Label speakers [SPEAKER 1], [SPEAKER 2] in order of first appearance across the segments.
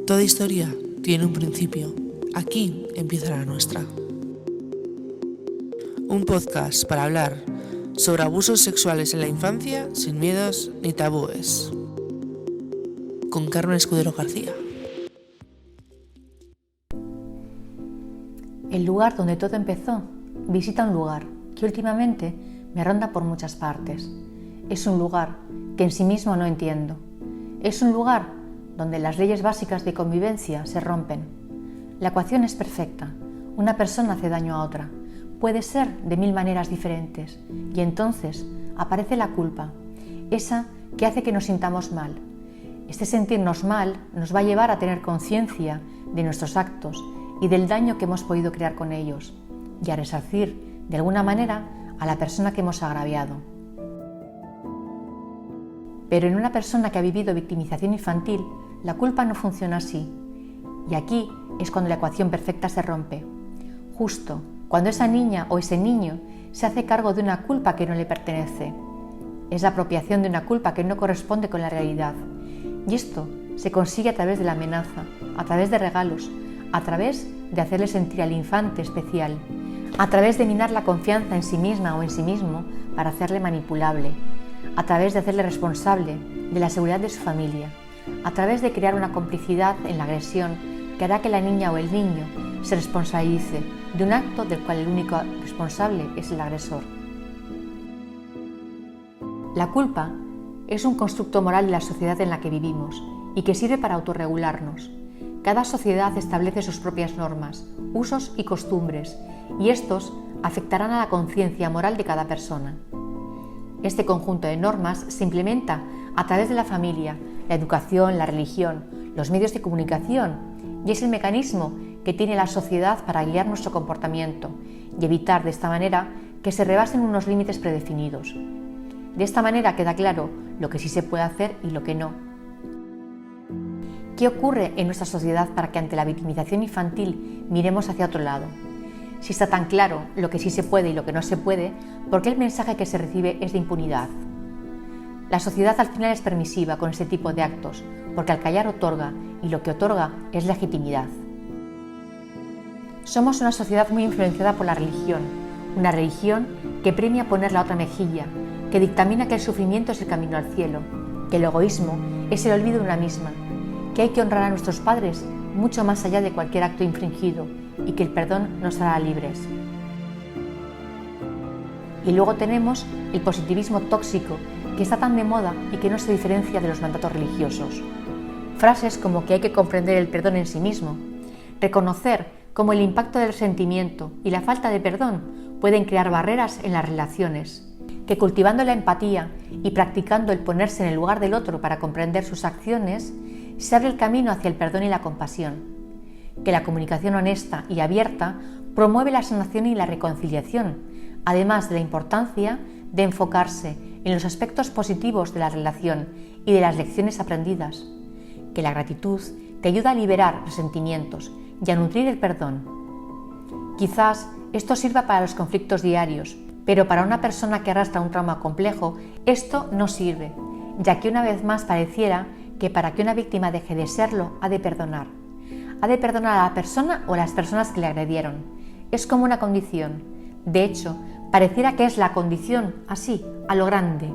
[SPEAKER 1] Toda historia tiene un principio. Aquí empieza la nuestra. Un podcast para hablar sobre abusos sexuales en la infancia sin miedos ni tabúes. Con Carmen Escudero García.
[SPEAKER 2] El lugar donde todo empezó visita un lugar que últimamente me ronda por muchas partes. Es un lugar que en sí mismo no entiendo. Es un lugar donde las leyes básicas de convivencia se rompen. La ecuación es perfecta. Una persona hace daño a otra. Puede ser de 1000 maneras diferentes. Y entonces aparece la culpa, esa que hace que nos sintamos mal. Este sentirnos mal nos va a llevar a tener conciencia de nuestros actos y del daño que hemos podido crear con ellos, y a resarcir, de alguna manera, a la persona que hemos agraviado. Pero en una persona que ha vivido victimización infantil, la culpa no funciona así. Y aquí es cuando la ecuación perfecta se rompe. Justo cuando esa niña o ese niño se hace cargo de una culpa que no le pertenece. Es la apropiación de una culpa que no corresponde con la realidad. Y esto se consigue a través de la amenaza, a través de regalos, a través de hacerle sentir al infante especial, a través de minar la confianza en sí misma o en sí mismo para hacerle manipulable, a través de hacerle responsable de la seguridad de su familia, a través de crear una complicidad en la agresión que hará que la niña o el niño se responsabilice de un acto del cual el único responsable es el agresor. La culpa es un constructo moral de la sociedad en la que vivimos y que sirve para autorregularnos. Cada sociedad establece sus propias normas, usos y costumbres, y estos afectarán a la conciencia moral de cada persona. Este conjunto de normas se implementa a través de la familia, la educación, la religión, los medios de comunicación, y es el mecanismo que tiene la sociedad para guiar nuestro comportamiento y evitar de esta manera que se rebasen unos límites predefinidos. De esta manera queda claro lo que sí se puede hacer y lo que no. ¿Qué ocurre en nuestra sociedad para que ante la victimización infantil miremos hacia otro lado? Si está tan claro lo que sí se puede y lo que no se puede, ¿por qué el mensaje que se recibe es de impunidad? La sociedad al final es permisiva con este tipo de actos, porque al callar otorga, y lo que otorga es legitimidad. Somos una sociedad muy influenciada por la religión, una religión que premia poner la otra mejilla, que dictamina que el sufrimiento es el camino al cielo, que el egoísmo es el olvido de una misma, que hay que honrar a nuestros padres mucho más allá de cualquier acto infringido y que el perdón nos hará libres. Y luego tenemos el positivismo tóxico que está tan de moda y que no se diferencia de los mandatos religiosos. Frases como que hay que comprender el perdón en sí mismo, reconocer cómo el impacto del resentimiento y la falta de perdón pueden crear barreras en las relaciones, que cultivando la empatía y practicando el ponerse en el lugar del otro para comprender sus acciones, se abre el camino hacia el perdón y la compasión, que la comunicación honesta y abierta promueve la sanación y la reconciliación, además de la importancia de enfocarse en los aspectos positivos de la relación y de las lecciones aprendidas, que la gratitud te ayuda a liberar resentimientos y a nutrir el perdón. Quizás esto sirva para los conflictos diarios, pero para una persona que arrastra un trauma complejo, esto no sirve, ya que una vez más pareciera que para que una víctima deje de serlo, ha de perdonar. Ha de perdonar a la persona o a las personas que le agredieron. Es como una condición. De hecho, pareciera que es la condición, así, a lo grande,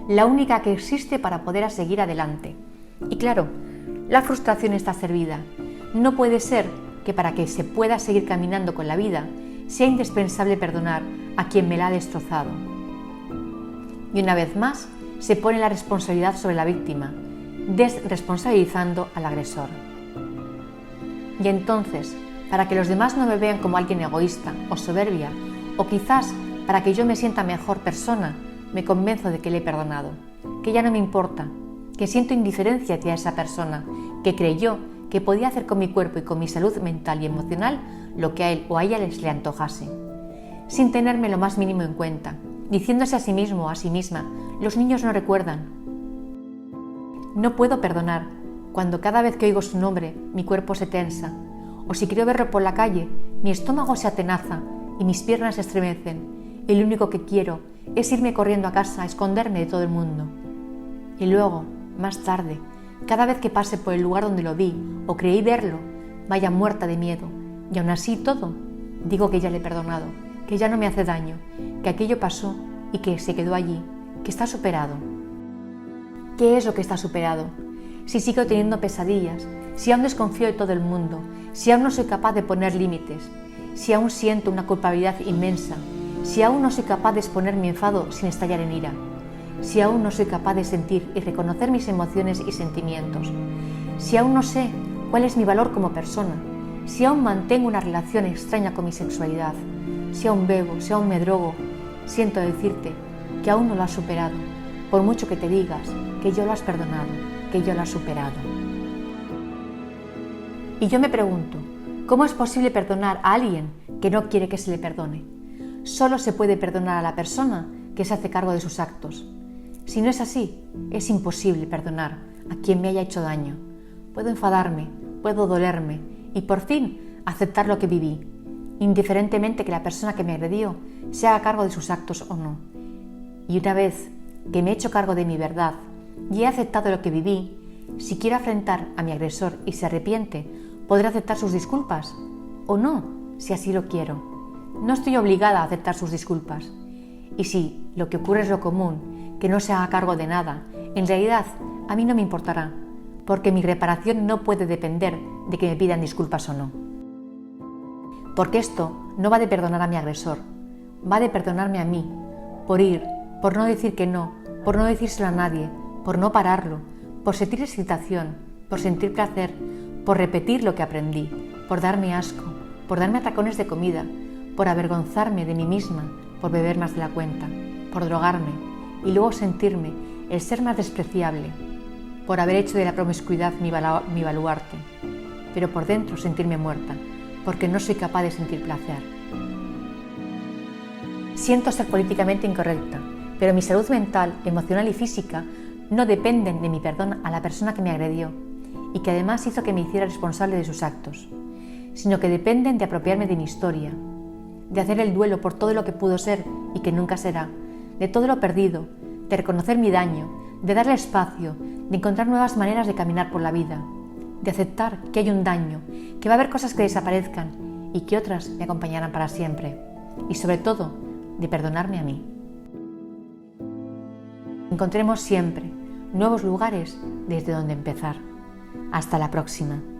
[SPEAKER 2] la única que existe para poder seguir adelante. Y claro, la frustración está servida. No puede ser que para que se pueda seguir caminando con la vida, sea indispensable perdonar a quien me la ha destrozado. Y una vez más, se pone la responsabilidad sobre la víctima, desresponsabilizando al agresor. Y entonces, para que los demás no me vean como alguien egoísta o soberbia, o quizás para que yo me sienta mejor persona, me convenzo de que le he perdonado, que ya no me importa, que siento indiferencia hacia esa persona, que creyó que podía hacer con mi cuerpo y con mi salud mental y emocional lo que a él o a ella les le antojase, sin tenerme lo más mínimo en cuenta, diciéndose a sí mismo o a sí misma: los niños no recuerdan. No puedo perdonar cuando cada vez que oigo su nombre mi cuerpo se tensa, o si quiero verlo por la calle mi estómago se atenaza y mis piernas se estremecen y lo único que quiero es irme corriendo a casa a esconderme de todo el mundo. Y luego, más tarde, cada vez que pase por el lugar donde lo vi o creí verlo, vaya muerta de miedo, y aún así todo, digo que ya le he perdonado, que ya no me hace daño, que aquello pasó y que se quedó allí, que está superado. ¿Qué es lo que está superado? Si sigo teniendo pesadillas, si aún desconfío de todo el mundo, si aún no soy capaz de poner límites, si aún siento una culpabilidad inmensa, si aún no soy capaz de exponer mi enfado sin estallar en ira, si aún no soy capaz de sentir y reconocer mis emociones y sentimientos, si aún no sé cuál es mi valor como persona, si aún mantengo una relación extraña con mi sexualidad, si aún bebo, si aún me drogo, siento decirte que aún no lo has superado, por mucho que te digas que yo lo has perdonado, que yo lo has superado. Y yo me pregunto, ¿cómo es posible perdonar a alguien que no quiere que se le perdone? Solo se puede perdonar a la persona que se hace cargo de sus actos. Si no es así, es imposible perdonar a quien me haya hecho daño. Puedo enfadarme, puedo dolerme y por fin aceptar lo que viví, indiferentemente que la persona que me agredió se haga cargo de sus actos o no. Y una vez que me he hecho cargo de mi verdad y he aceptado lo que viví, si quiero afrontar a mi agresor y se arrepiente, podré aceptar sus disculpas o no, si así lo quiero. No estoy obligada a aceptar sus disculpas. Y si lo que ocurre es lo común, que no se haga cargo de nada, en realidad a mí no me importará, porque mi reparación no puede depender de que me pidan disculpas o no. Porque esto no va de perdonar a mi agresor, va de perdonarme a mí, por ir, por no decir que no, por no decírselo a nadie, por no pararlo, por sentir excitación, por sentir placer, por repetir lo que aprendí, por darme asco, por darme atacones de comida, por avergonzarme de mí misma, por beber más de la cuenta, por drogarme y luego sentirme el ser más despreciable, por haber hecho de la promiscuidad mi baluarte, pero por dentro sentirme muerta, porque no soy capaz de sentir placer. Siento ser políticamente incorrecta, pero mi salud mental, emocional y física no dependen de mi perdón a la persona que me agredió y que además hizo que me hiciera responsable de sus actos, sino que dependen de apropiarme de mi historia, de hacer el duelo por todo lo que pudo ser y que nunca será, de todo lo perdido, de reconocer mi daño, de darle espacio, de encontrar nuevas maneras de caminar por la vida, de aceptar que hay un daño, que va a haber cosas que desaparezcan y que otras me acompañarán para siempre, y sobre todo, de perdonarme a mí. Encontremos siempre nuevos lugares desde donde empezar. Hasta la próxima.